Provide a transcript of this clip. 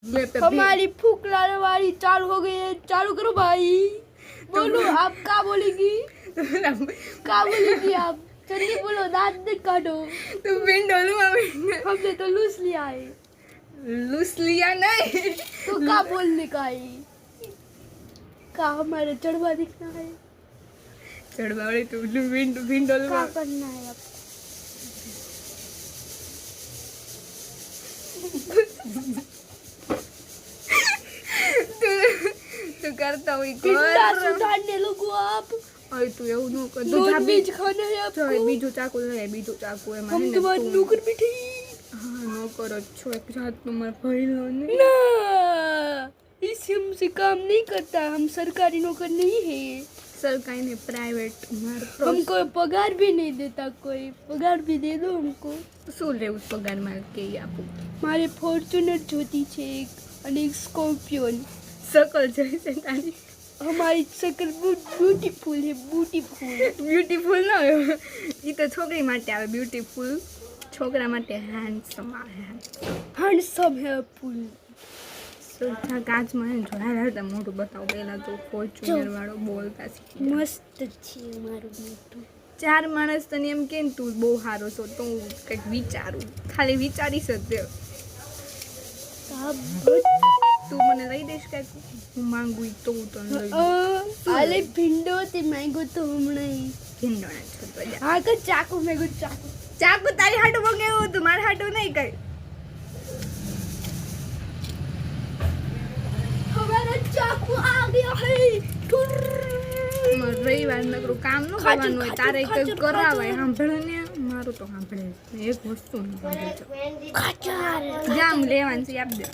हमारी फूक लाने वाली चालू हो गई है। चालू करो भाई। बोलो आप क्या बोलेगी? क्या बोलेगी आप? जल्दी बोलो, दांत मत काटो। तुम विंडो हमने तो लूस लिया है। लूस लिया नहीं तो क्या बोलने का है? क्या हमारा चढ़वा दिखना है? चढ़वाड़े तो विंडो क्या करना है अब? तू करता हुई पिंडा सुधारने लगो आप। और तू એવું ન કર તો नॉन वेज खाना है आपको? બીજું ચાકુ લે બીજું ચાકુ એમાં हम तुम्हारे नौकर बैठे। હા નો કરો છો એક જાતનો મારા ભઈલો ને ना, इससे हमसे काम नहीं करता। हम सरकारी नौकर नहीं है। સરકારી ને પ્રાઇવેટ માર हमको पगार भी नहीं देता कोई। पगार भी दे दो हमको। શું લેવું પગાર માં કે આપું मारे फॉर्च्यूनर ज्योति છે એક અને એક સ્કોર્પિયોન। સકલ જોઈ છે તારી हमारी शक्ल ब्यूटीफुल है, ब्यूटीफुल। બ્યુટીફુલ ન હોય ઈ તો છોકરી માટે આવે બ્યુટીફુલ છોકરા માટે હેન્ડસમ આવે हैंडसम है फुल। સુરતા કાચમાં હે જોયા હતા મોટું બતાવો પહેલા તો ફોર્ચ્યુનર વાળો બોલતા શીખી मस्त છે મારું મોટું। ચાર માણસ તને એમ કે તું બહુ સારો છો તો હું કંઈક વિચારું ખાલી વિચારીશ જ તું મને લઈ દઈશ કંઈક હું માંગુ તો હું તને લઈ દઉં આલે ભીંડો તે માંગો તો હમણાં ભીંડોણા છો તો જા હા કે ચાકુ માંગો ચાકુ। ચાકુ તારી હાટું મંગાવ્યું હતું મારા હાટું નહીં કઈ हमारा चाकू आ गया है। રવિવાર નકરું કામ ન કરવાનું હોય તારે કંઈક કરાવાય સાંભળે ને મારું તો સાંભળે એક વસ્તુ નહીં સાંભળે खाचर જામ લેવાનું છે આપ દે